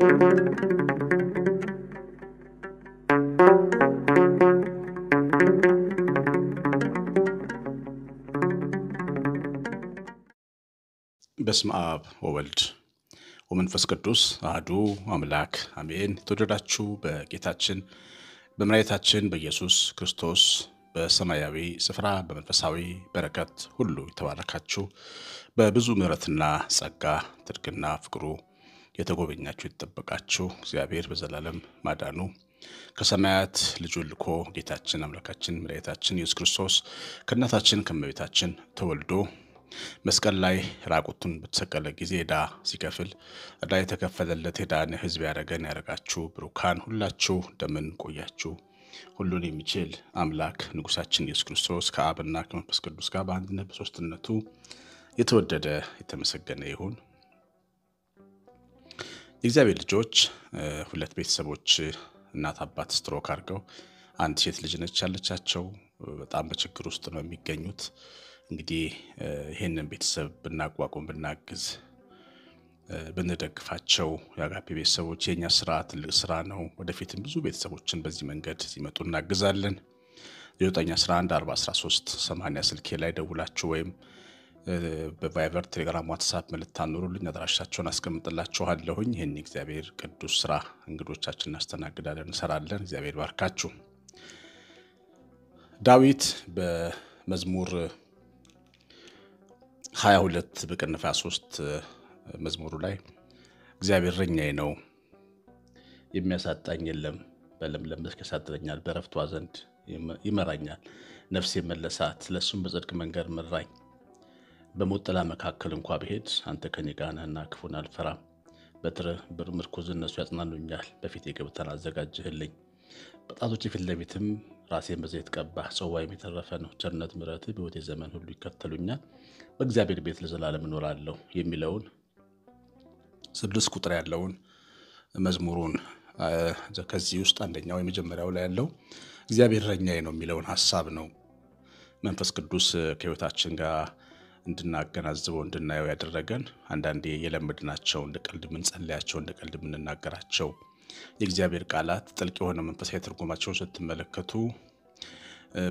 በስመ አብ ወወልድ ወመንፈስ ቅዱስ አሐዱ አምላክ አሜን። ተወደዳችሁ በጌታችን በመድኃኒታችን በኢየሱስ ክርስቶስ በሰማያዊ ስፍራ በመንፈሳዊ በረከት ሁሉ የተባረካችሁ በብዙ ምሕረትና ጸጋ ትድግና ፍቅሩ የተጎበኛችሁ የተጠበቃችሁ እግዚአብሔር በዘላለም ማዳኑ ከሰማያት ልጁን ልኮ ጌታችን አምላካችን መድኃኒታችን ኢየሱስ ክርስቶስ ከእናታችን ከእመቤታችን ተወልዶ መስቀል ላይ ራቁቱን በተሰቀለ ጊዜ ዕዳ ሲከፍል ዕዳ የተከፈለለት የዳነ ሕዝብ ያደረገን ያደረጋችሁ ብሩካን ሁላችሁ እንደምን ቆያችሁ? ሁሉን የሚችል አምላክ ንጉሳችን ኢየሱስ ክርስቶስ ከአብና ከመንፈስ ቅዱስ ጋር በአንድነት በሦስትነቱ የተወደደ የተመሰገነ ይሁን። የእግዚአብሔር ልጆች ሁለት ቤተሰቦች እናት አባት ስትሮክ አድርገው አንድ ሴት ልጅ ነች ያለቻቸው። በጣም በችግር ውስጥ ነው የሚገኙት። እንግዲህ ይሄንን ቤተሰብ ብናቋቁም ብናግዝ ብንደግፋቸው የአጋፔ ቤተሰቦች የኛ ስራ ትልቅ ስራ ነው። ወደፊትም ብዙ ቤተሰቦችን በዚህ መንገድ ሲመጡ እናግዛለን። 911 413 80 ስልኬ ላይ ደውላችሁ ወይም በቫይበር ቴሌግራም ዋትስአፕ መልእክት አኑሩልኝ። አድራሻቸውን አስቀምጥላችኋለሁኝ። ይሄን እግዚአብሔር ቅዱስ ስራ እንግዶቻችንን እናስተናግዳለን እንሰራለን። እግዚአብሔር ባርካችሁ። ዳዊት በመዝሙር 22 በቅንፍ 23 መዝሙሩ ላይ እግዚአብሔር እረኛዬ ነው የሚያሳጣኝ የለም፣ በለምለም መስክ ያሳድረኛል፣ በዕረፍቷ ዘንድ ይመራኛል፣ ነፍሴ መለሳት፣ ለእሱም በጽድቅ መንገድ መራኝ። በሞት ጥላ መካከል እንኳ ብሄድ አንተ ከኔ ጋር ነህና ክፉን አልፈራም። በትርህ ምርኩዝ እነሱ ያጽናኑኛል። በፊቴ ገብተን አዘጋጅህልኝ፣ በጣቶቼ ፊት ለፊትም ራሴን በዘይት ቀባህ። ጽዋዬም የተረፈ ነው። ቸርነት ምሕረትህ በሕይወቴ ዘመን ሁሉ ይከተሉኛል፣ በእግዚአብሔር ቤት ለዘላለም እኖራለሁ የሚለውን 6 ቁጥር ያለውን መዝሙሩን ከዚህ ውስጥ አንደኛው የመጀመሪያው ላይ ያለው እግዚአብሔር እረኛዬ ነው የሚለውን ሐሳብ ነው መንፈስ ቅዱስ ከሕይወታችን ጋር እንድናገናዝበው እንድናየው ያደረገን። አንዳንዴ የለመድናቸው እንደ ቀልድ የምንጸልያቸው እንደ ቀልድ የምንናገራቸው የእግዚአብሔር ቃላት ጥልቅ የሆነ መንፈሳዊ ትርጉማቸውን ስትመለከቱ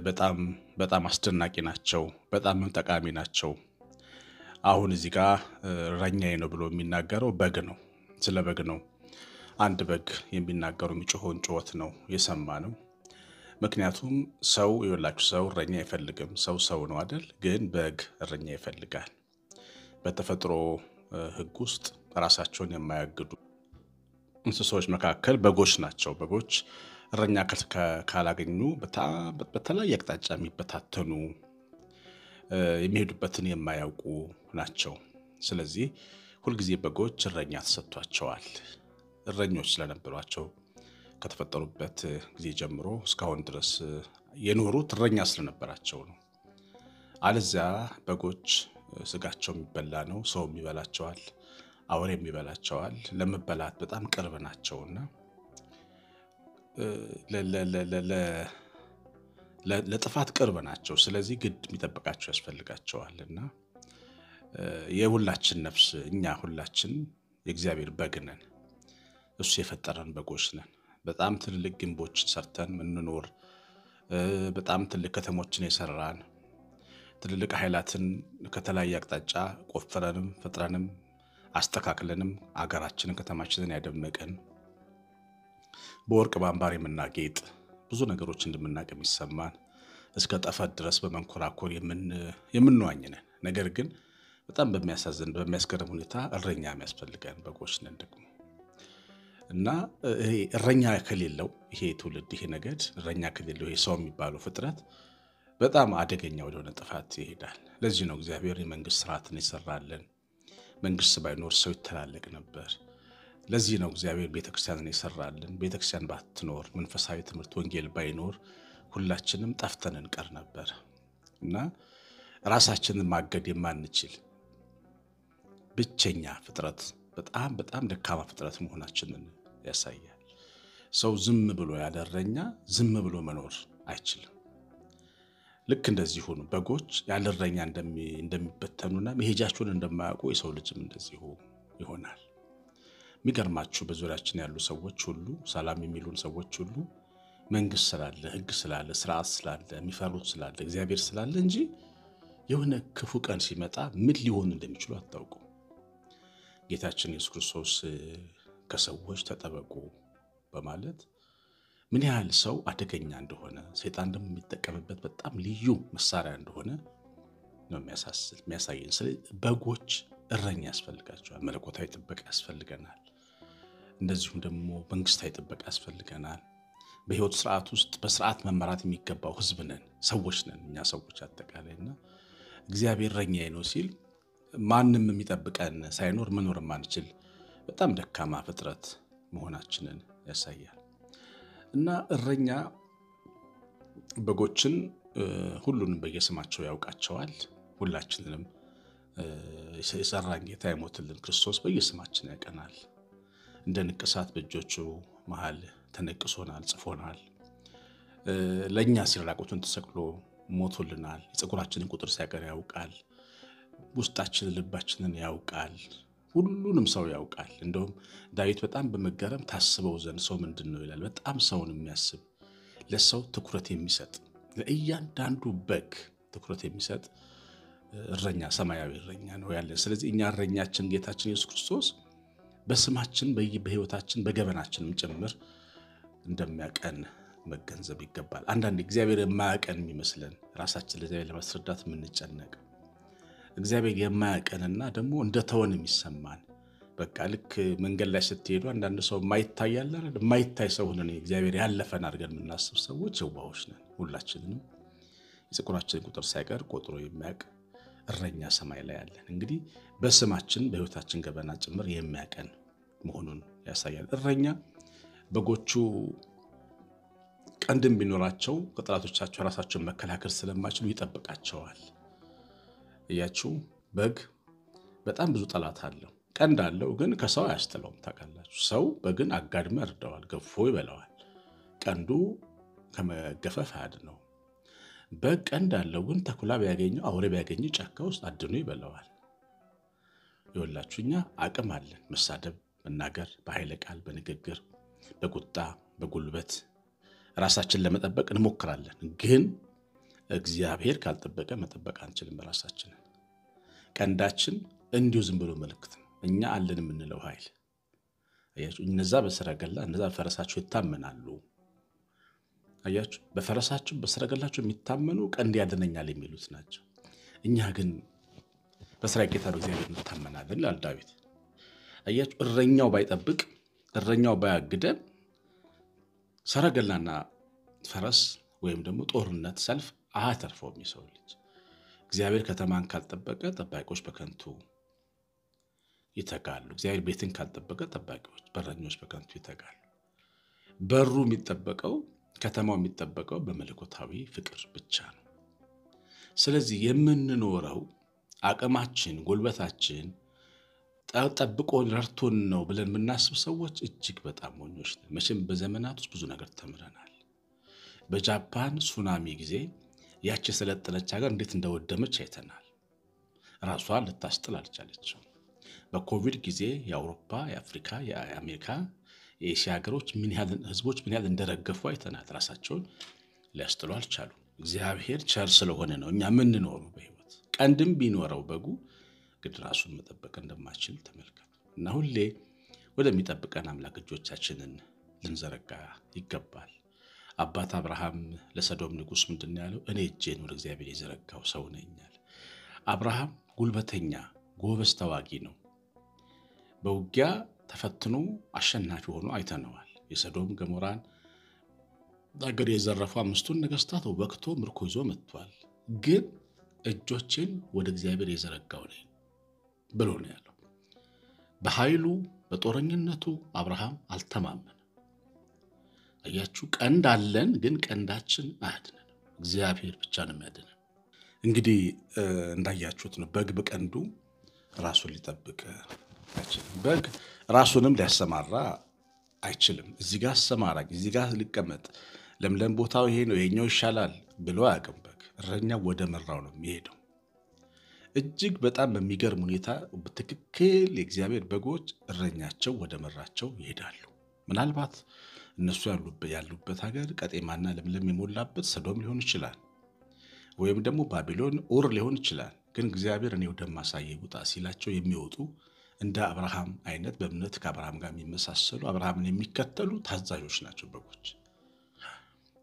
በጣም በጣም አስደናቂ ናቸው። በጣም ጠቃሚ ናቸው። አሁን እዚህ ጋር እረኛዬ ነው ብሎ የሚናገረው በግ ነው። ስለ በግ ነው። አንድ በግ የሚናገሩ የሚጮኸውን ጩኸት ነው የሰማ ነው። ምክንያቱም ሰው ይወላችሁ ሰው እረኛ አይፈልግም። ሰው ነው አይደል? ግን በግ እረኛ ይፈልጋል። በተፈጥሮ ሕግ ውስጥ ራሳቸውን የማያግዱ እንስሳዎች መካከል በጎች ናቸው። በጎች እረኛ ካላገኙ በተለያየ አቅጣጫ የሚበታተኑ የሚሄዱበትን የማያውቁ ናቸው። ስለዚህ ሁልጊዜ በጎች እረኛ ተሰጥቷቸዋል። እረኞች ስለነበሯቸው ከተፈጠሩበት ጊዜ ጀምሮ እስካሁን ድረስ የኖሩት እረኛ ስለነበራቸው ነው። አለዚያ በጎች ስጋቸው የሚበላ ነው። ሰው ይበላቸዋል፣ አውሬም ይበላቸዋል። ለመበላት በጣም ቅርብ ናቸውና ለጥፋት ቅርብ ናቸው። ስለዚህ ግድ የሚጠብቃቸው ያስፈልጋቸዋልና የሁላችን ነፍስ እኛ ሁላችን የእግዚአብሔር በግ ነን። እሱ የፈጠረን በጎች ነን። በጣም ትልልቅ ግንቦችን ሰርተን ምንኖር፣ በጣም ትልቅ ከተሞችን የሰራን፣ ትልልቅ ኃይላትን ከተለያየ አቅጣጫ ቆፍረንም ፈጥረንም አስተካክለንም አገራችንን ከተማችንን ያደመቀን፣ በወርቅ በአምባር የምናጌጥ ብዙ ነገሮች እንደምናውቅ የሚሰማን እስከ ጠፈር ድረስ በመንኮራኮር የምንዋኝ ነን። ነገር ግን በጣም በሚያሳዝን በሚያስገርም ሁኔታ እረኛ የሚያስፈልገን በጎች ነን ደግሞ እና ይሄ እረኛ ከሌለው ይሄ ትውልድ ይሄ ነገድ እረኛ ከሌለው ይሄ ሰው የሚባለው ፍጥረት በጣም አደገኛ ወደሆነ ጥፋት ይሄዳል። ለዚህ ነው እግዚአብሔር የመንግስት ስርዓትን ይሰራልን። መንግስት ባይኖር ሰው ይተላለቅ ነበር። ለዚህ ነው እግዚአብሔር ቤተክርስቲያንን ይሰራልን። ቤተክርስቲያን ባትኖር መንፈሳዊ ትምህርት ወንጌል ባይኖር ሁላችንም ጠፍተን እንቀር ነበር እና ራሳችንን ማገድ የማንችል ብቸኛ ፍጥረት በጣም በጣም ደካማ ፍጥረት መሆናችንን ያሳያል። ሰው ዝም ብሎ ያለ እረኛ ዝም ብሎ መኖር አይችልም። ልክ እንደዚህ ሆኑ በጎች ያለ እረኛ እንደሚበተኑና መሄጃቸውን እንደማያውቁ የሰው ልጅም እንደዚሁ ይሆናል። የሚገርማችሁ በዙሪያችን ያሉ ሰዎች ሁሉ ሰላም የሚሉን ሰዎች ሁሉ መንግስት ስላለ ህግ ስላለ ስርዓት ስላለ የሚፈሩት ስላለ እግዚአብሔር ስላለ እንጂ የሆነ ክፉ ቀን ሲመጣ ምን ሊሆን እንደሚችሉ አታውቁም። ጌታችን ኢየሱስ ክርስቶስ ከሰዎች ተጠበቁ በማለት ምን ያህል ሰው አደገኛ እንደሆነ ሰይጣን ደግሞ የሚጠቀምበት በጣም ልዩ መሳሪያ እንደሆነ ነው የሚያሳየን። ስለዚህ በጎች እረኛ ያስፈልጋቸዋል። መለኮታዊ ጥበቃ ያስፈልገናል። እንደዚሁም ደግሞ መንግስታዊ ጥበቃ ያስፈልገናል። በህይወት ስርዓት ውስጥ በስርዓት መመራት የሚገባው ህዝብ ነን፣ ሰዎች ነን እኛ ሰዎች አጠቃላይና እግዚአብሔር እረኛዬ ነው ሲል ማንም የሚጠብቀን ሳይኖር መኖር ማንችል በጣም ደካማ ፍጥረት መሆናችንን ያሳያል። እና እረኛ በጎችን ሁሉንም በየስማቸው ያውቃቸዋል። ሁላችንንም የሰራን ጌታ የሞተልን ክርስቶስ በየስማችን ያቀናል። እንደ ንቅሳት በእጆቹ መሃል ተነቅሶናል፣ ጽፎናል። ለኛ ሲራቁትን ተሰቅሎ ሞቶልናል። የፀጉራችንን ቁጥር ሳይቀር ያውቃል። ውስጣችንን ልባችንን ያውቃል። ሁሉንም ሰው ያውቃል። እንደውም ዳዊት በጣም በመገረም ታስበው ዘንድ ሰው ምንድነው ይላል። በጣም ሰውን የሚያስብ ለሰው ትኩረት የሚሰጥ ለእያንዳንዱ በግ ትኩረት የሚሰጥ እረኛ ሰማያዊ እረኛ ነው ያለን። ስለዚህ እኛ እረኛችን ጌታችን ኢየሱስ ክርስቶስ በስማችን በህይወታችን በገበናችንም ጭምር እንደሚያቀን መገንዘብ ይገባል። አንዳንድ እግዚአብሔር የማያቀን የሚመስለን ራሳችን ለእግዚአብሔር ለማስረዳት የምንጨነቅ እግዚአብሔር የማያቀንና ደግሞ እንደተወን የሚሰማን በቃ ልክ መንገድ ላይ ስትሄዱ አንዳንድ ሰው የማይታያል አይደል? የማይታይ ሰው ሆነን እግዚአብሔር ያለፈን አድርገን የምናስብ ሰዎች የዋሆች ነን። ሁላችንንም የፀጉራችንን ቁጥር ሳይቀር ቆጥሮ የሚያውቅ እረኛ ሰማይ ላይ ያለን እንግዲህ በስማችን በህይወታችን ገበና ጭምር የሚያቀን መሆኑን ያሳያል። እረኛ በጎቹ ቀንድም ቢኖራቸው ከጠላቶቻቸው ራሳቸውን መከላከል ስለማይችሉ ይጠብቃቸዋል። እያችሁ በግ በጣም ብዙ ጠላት አለው። ቀንድ አለው ግን ከሰው አያስጥለውም። ታውቃላችሁ፣ ሰው በግን አጋድመ እርደዋል፣ ገፎ ይበላዋል። ቀንዱ ከመገፈፍ አያድነው። በግ ቀንድ አለው ግን ተኩላ ቢያገኘው አውሬ ቢያገኘው ጫካ ውስጥ አድኖ ይበላዋል። ይኸውላችሁ እኛ አቅም አለን፣ መሳደብ፣ መናገር፣ በኃይለ ቃል፣ በንግግር፣ በቁጣ፣ በጉልበት ራሳችን ለመጠበቅ እንሞክራለን። ግን እግዚአብሔር ካልጠበቀ መጠበቅ አንችልም ራሳችንን። ቀንዳችን እንዲሁ ዝም ብሎ መልእክት ነው። እኛ አለን የምንለው ኃይል አያችሁ። እነዛ በሰረገላ እነዛ በፈረሳቸው ይታመናሉ። አያችሁ፣ በፈረሳቸው በሰረገላቸው የሚታመኑ ቀንድ ያድነኛል የሚሉት ናቸው። እኛ ግን በእስራኤል ጌታ በእግዚአብሔር እንታመናለን ይላል ዳዊት። አያችሁ፣ እረኛው ባይጠብቅ እረኛው ባያግደን ሰረገላና ፈረስ ወይም ደግሞ ጦርነት ሰልፍ አያተርፈውም የሰው ልጅ። እግዚአብሔር ከተማን ካልጠበቀ ጠባቂዎች በከንቱ ይተጋሉ። እግዚአብሔር ቤትን ካልጠበቀ ጠባቂዎች በረኞች በከንቱ ይተጋሉ። በሩ የሚጠበቀው ከተማው የሚጠበቀው በመለኮታዊ ፍቅር ብቻ ነው። ስለዚህ የምንኖረው አቅማችን ጉልበታችን ጠብቆን ረድቶን ነው ብለን የምናስብ ሰዎች እጅግ በጣም ሞኞች ነን። መቼም በዘመናት ውስጥ ብዙ ነገር ተምረናል። በጃፓን ሱናሚ ጊዜ ያቺ የሰለጠነች ሀገር እንዴት እንደወደመች አይተናል። ራሷን ልታስጥል አልቻለችም። በኮቪድ ጊዜ የአውሮፓ፣ የአፍሪካ፣ የአሜሪካ፣ የኤስያ ሀገሮች ህዝቦች ምን ያህል እንደረገፉ አይተናል። ራሳቸውን ሊያስጥሉ አልቻሉ። እግዚአብሔር ቸር ስለሆነ ነው እኛ የምንኖረው በህይወት። ቀንድም ቢኖረው በጉ ግን ራሱን መጠበቅ እንደማይችል ተመልከቱ። እና ሁሌ ወደሚጠብቀን አምላክ እጆቻችንን ልንዘረጋ ይገባል። አባት አብርሃም ለሰዶም ንጉስ ምንድነው ያለው? እኔ እጄን ወደ እግዚአብሔር የዘረጋው ሰው ነኛል። አብርሃም ጉልበተኛ ጎበዝ ተዋጊ ነው። በውጊያ ተፈትኖ አሸናፊ ሆኖ አይተነዋል። የሰዶም ገሞራን ሀገር የዘረፈው 5ቱን ነገስታት ወቅቶ ምርኮ ይዞ መጥቷል። ግን እጆችን ወደ እግዚአብሔር የዘረጋው ነኝ ብሎ ነው ያለው። በኃይሉ በጦረኝነቱ አብርሃም አልተማመነም። አያችሁ፣ ቀንድ አለን ግን ቀንዳችን አያድነንም። እግዚአብሔር ብቻ ነው የሚያድነን። እንግዲህ እንዳያችሁት ነው በግ በቀንዱ ራሱን ሊጠብቅ አይችልም። በግ ራሱንም ሊያሰማራ አይችልም። እዚህ ጋር አሰማራኝ፣ እዚህ ጋር ሊቀመጥ፣ ለምለም ቦታው ይሄ ነው ይሄኛው ይሻላል ብሎ አያውቅም። በግ እረኛ ወደ መራው ነው የሚሄደው። እጅግ በጣም በሚገርም ሁኔታ በትክክል የእግዚአብሔር በጎች እረኛቸው ወደ መራቸው ይሄዳሉ። ምናልባት እነሱ ያሉበት ሀገር ቀጤማና ለምለም የሞላበት ሰዶም ሊሆን ይችላል፣ ወይም ደግሞ ባቢሎን ኡር ሊሆን ይችላል። ግን እግዚአብሔር እኔ ወደማሳየው ውጣ ሲላቸው የሚወጡ እንደ አብርሃም አይነት በእምነት ከአብርሃም ጋር የሚመሳሰሉ አብርሃምን የሚከተሉ ታዛዦች ናቸው በጎች።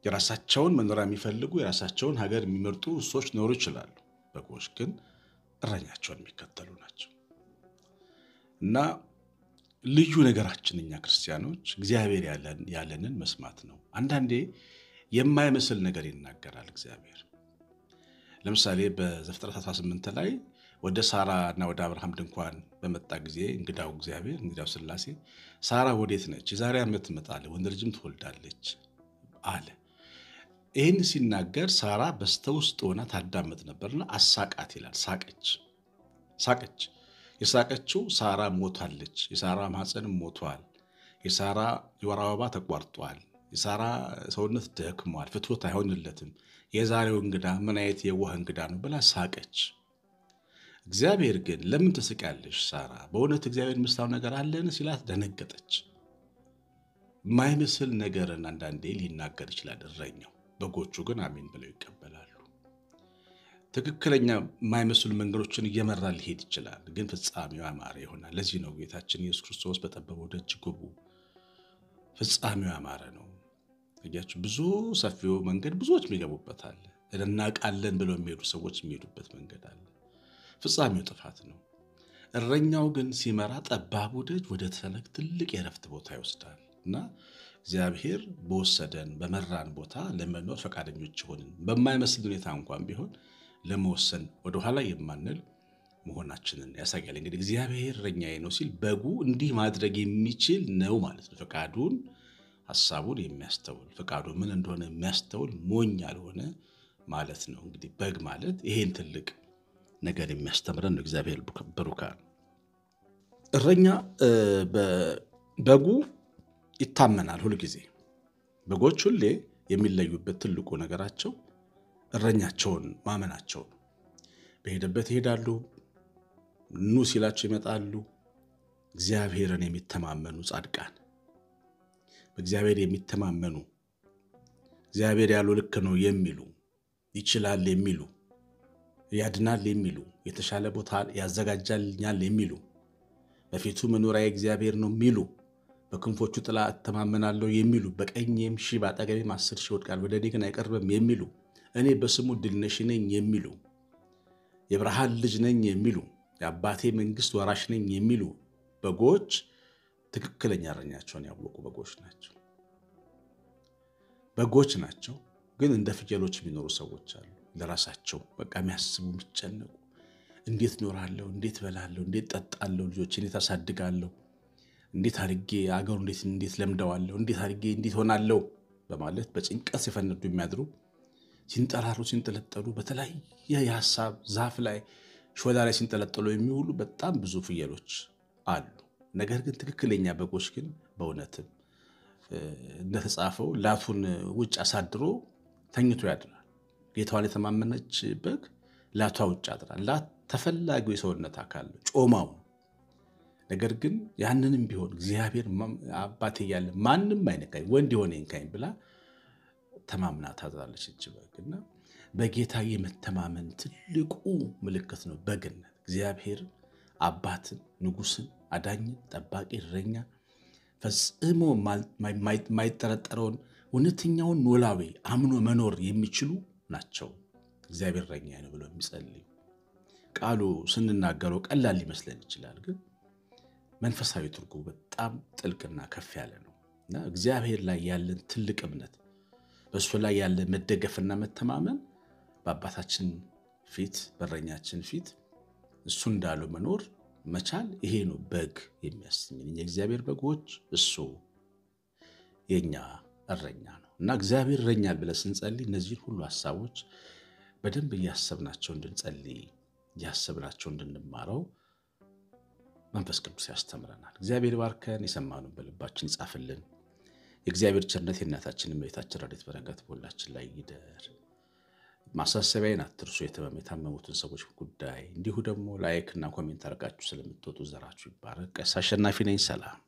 የራሳቸውን መኖሪያ የሚፈልጉ የራሳቸውን ሀገር የሚመርጡ ሰዎች ኖሩ ይችላሉ። በጎች ግን እረኛቸውን የሚከተሉ ናቸው። እና ልዩ ነገራችን እኛ ክርስቲያኖች እግዚአብሔር ያለንን መስማት ነው። አንዳንዴ የማይመስል ነገር ይናገራል እግዚአብሔር። ለምሳሌ በዘፍጥረት 18 ላይ ወደ ሳራ እና ወደ አብርሃም ድንኳን በመጣ ጊዜ እንግዳው ሥላሴ ሳራ ወዴት ነች? የዛሬ ዓመት ትመጣለች፣ ወንድ ልጅም ትወልዳለች አለ። ይህን ሲናገር ሳራ በስተውስጥ ሆና ታዳምጥ ነበርና አሳቃት ይላል። ሳቀች። የሳቀችው ሳራ ሞታለች፣ የሳራ ማህፀንም ሞቷል፣ የሳራ የወር አበባ ተቋርጧል፣ የሳራ ሰውነት ደክሟል፣ ፍትወት አይሆንለትም፣ የዛሬው እንግዳ ምን አይነት የዋህ እንግዳ ነው ብላ ሳቀች። እግዚአብሔር ግን ለምን ትስቂያለሽ ሳራ? በእውነት እግዚአብሔር ምስታው ነገር አለን ሲላት ደነገጠች። የማይመስል ነገርን አንዳንዴ ሊናገር ይችላል እረኛው። በጎቹ ግን አሜን ብለው ይቀበላሉ። ትክክለኛ የማይመስሉ መንገዶችን እየመራ ሊሄድ ይችላል፣ ግን ፍጻሜው ያማረ ይሆናል። ለዚህ ነው ጌታችን ኢየሱስ ክርስቶስ በጠበበው ደጅ ግቡ፣ ፍጻሜው ያማረ ነው። እያችሁ ብዙ ሰፊው መንገድ ብዙዎች የሚገቡበት አለ፣ እናውቃለን ብለው የሚሄዱ ሰዎች የሚሄዱበት መንገድ አለ። ፍጻሜው ጥፋት ነው። እረኛው ግን ሲመራ ጠባቡ ደጅ ወደ ትልቅ የረፍት ቦታ ይወስዳል። እና እግዚአብሔር በወሰደን በመራን ቦታ ለመኖር ፈቃደኞች ሆንን በማይመስል ሁኔታ እንኳን ቢሆን ለመወሰን ወደኋላ የማንል መሆናችንን ያሳያል። እንግዲህ እግዚአብሔር እረኛዬ ነው ሲል በጉ እንዲህ ማድረግ የሚችል ነው ማለት ነው። ፈቃዱን ሐሳቡን የሚያስተውል ፈቃዱ ምን እንደሆነ የሚያስተውል ሞኝ ያልሆነ ማለት ነው። እንግዲህ በግ ማለት ይሄን ትልቅ ነገር የሚያስተምረን ነው። እግዚአብሔር ብሩካን እረኛ በጉ ይታመናል። ሁሉ ጊዜ በጎች ሁሌ የሚለዩበት ትልቁ ነገራቸው እረኛቸውን ማመናቸው ነው። በሄደበት ይሄዳሉ፣ ኑ ሲላቸው ይመጣሉ። እግዚአብሔርን የሚተማመኑ ጻድቃን፣ በእግዚአብሔር የሚተማመኑ እግዚአብሔር ያለው ልክ ነው የሚሉ ይችላል የሚሉ ያድናል የሚሉ የተሻለ ቦታ ያዘጋጃልኛል የሚሉ በፊቱ መኖሪያ እግዚአብሔር ነው የሚሉ በክንፎቹ ጥላ እተማመናለሁ የሚሉ በቀኝም ሺህ በአጠገቤም 10 ሺህ ይወድቃል ወደ እኔ ግን አይቀርብም የሚሉ እኔ በስሙ ድል ነሽ ነኝ የሚሉ የብርሃን ልጅ ነኝ የሚሉ የአባቴ መንግስት ወራሽ ነኝ የሚሉ በጎች ትክክለኛ እረኛቸውን ያወቁ በጎች ናቸው። ግን እንደ ፍየሎች የሚኖሩ ሰዎች አሉ። ለራሳቸው በቃ የሚያስቡ የሚጨነቁ፣ እንዴት ኖራለሁ፣ እንዴት በላለሁ፣ እንዴት ጠጣለሁ፣ ልጆችን እንዴት አሳድጋለሁ፣ እንዴት አድርጌ አገሩ እንዴት ለምደዋለሁ፣ እንዴት አድርጌ እንዴት ሆናለሁ በማለት በጭንቀት ሲፈነዱ የሚያድሩ ሲንጠራሩ ሲንጠለጠሉ በተለያየ የሐሳብ ዛፍ ላይ ሾላ ላይ ሲንጠለጠሉ የሚውሉ በጣም ብዙ ፍየሎች አሉ። ነገር ግን ትክክለኛ በጎች ግን በእውነትም እንደተጻፈው ላቱን ውጭ አሳድሮ ተኝቶ ያድራል። ጌታዋን የተማመነች በግ ላቷ ውጭ ያድራል። ላት ተፈላጊው የሰውነት አካል ጮማው። ነገር ግን ያንንም ቢሆን እግዚአብሔር አባቴ ያለ ማንም አይነካኝ ወንድ የሆነ እንካኝ ብላ ተማምና ታድራለች እች በግና በጌታ የመተማመን ትልቁ ምልክት ነው በግነት። እግዚአብሔር አባትን፣ ንጉስን፣ አዳኝን፣ ጠባቂ፣ እረኛ ፈጽሞ ማይጠረጠረውን እውነተኛውን ኖላዊ አምኖ መኖር የሚችሉ ናቸው። እግዚአብሔር እረኛዬ ነው ብሎ የሚጸልዩ ቃሉ ስንናገረው ቀላል ሊመስለን ይችላል፣ ግን መንፈሳዊ ትርጉሙ በጣም ጥልቅና ከፍ ያለ ነው እና እግዚአብሔር ላይ ያለን ትልቅ እምነት በእሱ ላይ ያለ መደገፍና መተማመን በአባታችን ፊት በእረኛችን ፊት እሱ እንዳለው መኖር መቻል ይሄ ነው በግ የሚያሰኘን። የእግዚአብሔር በጎች እሱ የኛ እረኛ ነው እና እግዚአብሔር እረኛል ብለን ስንጸልይ እነዚህ ሁሉ ሐሳቦች በደንብ እያሰብናቸው እንድንጸልይ እያሰብናቸው እንድንማረው መንፈስ ቅዱስ ያስተምረናል። እግዚአብሔር ባርከን የሰማነውን በልባችን ይጻፍልን። የእግዚአብሔር ቸርነት የእናታችን እመቤታችን ረድኤት በረከት በሁላችን ላይ ይደር። ማሳሰቢያዬን አትርሱ። የታመሙትን ሰዎች ጉዳይ እንዲሁ ደግሞ ላይክ እና ኮሜንት አድርጋችሁ ስለምትወጡ ዘራችሁ ይባረክ። ቀሲስ አሸናፊ ነኝ። ሰላም